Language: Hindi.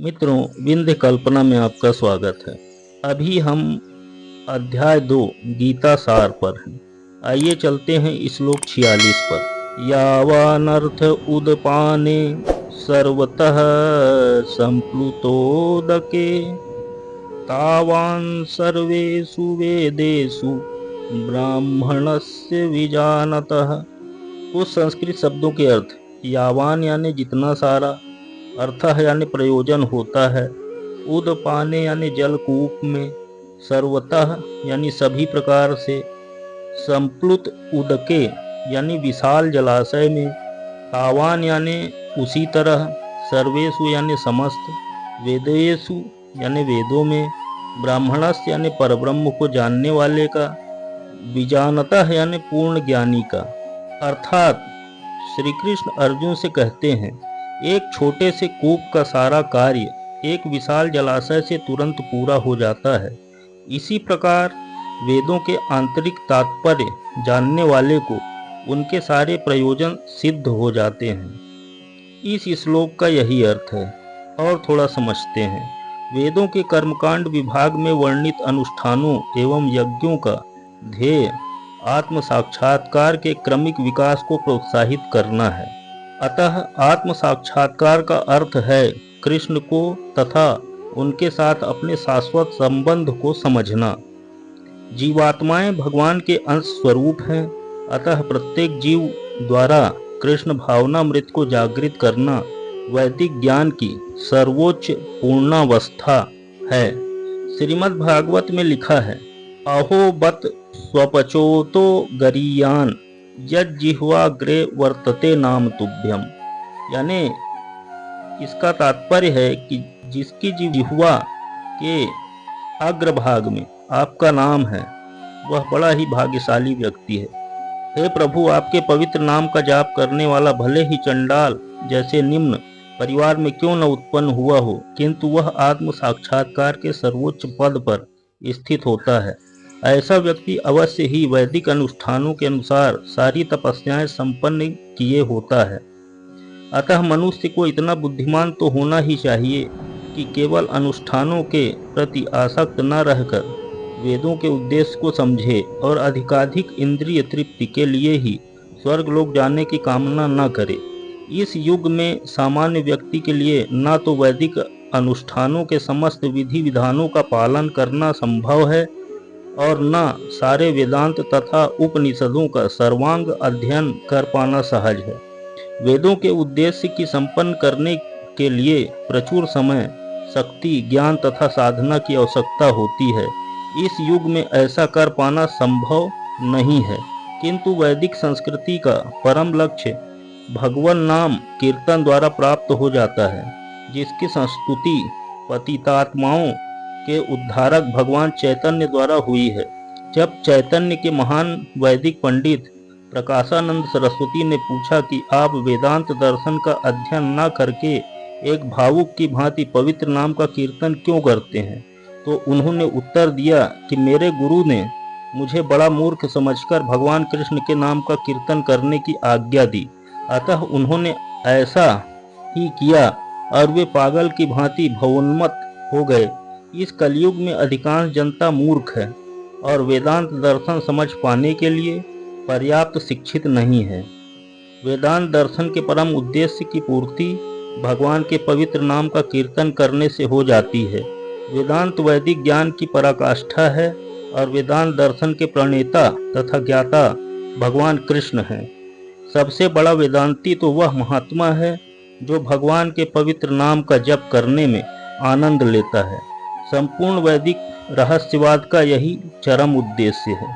मित्रों, विंध्य कल्पना में आपका स्वागत है। अभी हम अध्याय 2 गीता सार पर हैं। आइए चलते हैं श्लोक 46 पर। यावानर्थ उदपाने सर्वतः संप्लुतोदके तावान् सर्वेषु वेदेषु ब्राह्मणस्य विजानतः। कुछ संस्कृत शब्दों के अर्थ। यावान यानी जितना सारा, अर्थ यानी प्रयोजन होता है, उदपाने यानी जलकूप में, सर्वतः यानी सभी प्रकार से, संप्लुत उदके यानी विशाल जलाशय में, तावान यानी उसी तरह, सर्वेषु यानी समस्त, वेदेषु यानी वेदों में, ब्राह्मणस्य यानी परब्रह्म को जानने वाले का, विजानतः यानी पूर्ण ज्ञानी का। अर्थात श्री कृष्ण अर्जुन से कहते हैं, एक छोटे से कूप का सारा कार्य एक विशाल जलाशय से तुरंत पूरा हो जाता है। इसी प्रकार वेदों के आंतरिक तात्पर्य जानने वाले को उनके सारे प्रयोजन सिद्ध हो जाते हैं। इस श्लोक का यही अर्थ है। और थोड़ा समझते हैं। वेदों के कर्मकांड विभाग में वर्णित अनुष्ठानों एवं यज्ञों का ध्येय आत्म साक्षात्कार के क्रमिक विकास को प्रोत्साहित करना है। अतः आत्म साक्षात्कार का अर्थ है कृष्ण को तथा उनके साथ अपने शाश्वत संबंध को समझना। जीवात्माएं भगवान के अंश स्वरूप हैं, अतः प्रत्येक जीव द्वारा कृष्ण भावनामृत को जागृत करना वैदिक ज्ञान की सर्वोच्च पूर्णावस्था है। श्रीमद् भागवत में लिखा है, अहो बत स्वपचोतो गरीयान यज्जिह्वाग्रे वर्तते नाम तुभ्यम। यानी इसका तात्पर्य है कि जिसकी जिह्वा के अग्रभाग में आपका नाम है, वह बड़ा ही भाग्यशाली व्यक्ति है। हे प्रभु, आपके पवित्र नाम का जाप करने वाला भले ही चंडाल जैसे निम्न परिवार में क्यों न उत्पन्न हुआ हो, किंतु वह आत्म साक्षात्कार के सर्वोच्च पद पर स्थित होता है। ऐसा व्यक्ति अवश्य ही वैदिक अनुष्ठानों के अनुसार सारी तपस्याएं संपन्न किए होता है। अतः मनुष्य को इतना बुद्धिमान तो होना ही चाहिए कि केवल अनुष्ठानों के प्रति आसक्त न रहकर वेदों के उद्देश्य को समझे और अधिकाधिक इंद्रिय तृप्ति के लिए ही स्वर्गलोक जाने की कामना न करे। इस युग में सामान्य व्यक्ति के लिए न तो वैदिक अनुष्ठानों के समस्त विधि विधानों का पालन करना संभव है और न सारे वेदांत तथा उपनिषदों का सर्वांग अध्ययन कर पाना सहज है। वेदों के उद्देश्य की संपन्न करने के लिए प्रचुर समय, शक्ति, ज्ञान तथा साधना की आवश्यकता होती है। इस युग में ऐसा कर पाना संभव नहीं है, किंतु वैदिक संस्कृति का परम लक्ष्य भगवान नाम कीर्तन द्वारा प्राप्त हो जाता है, जिसकी संस्तुति पतितात्माओं के उद्धारक भगवान चैतन्य द्वारा हुई है। जब चैतन्य के महान वैदिक पंडित प्रकाशानंद सरस्वती ने पूछा कि आप वेदांत दर्शन का अध्ययन न करके एक भावुक की भांति पवित्र नाम का कीर्तन क्यों करते हैं, तो उन्होंने उत्तर दिया कि मेरे गुरु ने मुझे बड़ा मूर्ख समझकर भगवान कृष्ण के नाम का कीर्तन करने की आज्ञा दी। अतः उन्होंने ऐसा ही किया और वे पागल की भांति भवोन्मत्त हो गए। इस कलयुग में अधिकांश जनता मूर्ख है और वेदांत दर्शन समझ पाने के लिए पर्याप्त शिक्षित नहीं है। वेदांत दर्शन के परम उद्देश्य की पूर्ति भगवान के पवित्र नाम का कीर्तन करने से हो जाती है। वेदांत वैदिक ज्ञान की पराकाष्ठा है और वेदांत दर्शन के प्रणेता तथा ज्ञाता भगवान कृष्ण हैं। सबसे बड़ा वेदांती तो वह महात्मा है जो भगवान के पवित्र नाम का जप करने में आनंद लेता है। संपूर्ण वैदिक रहस्यवाद का यही चरम उद्देश्य है।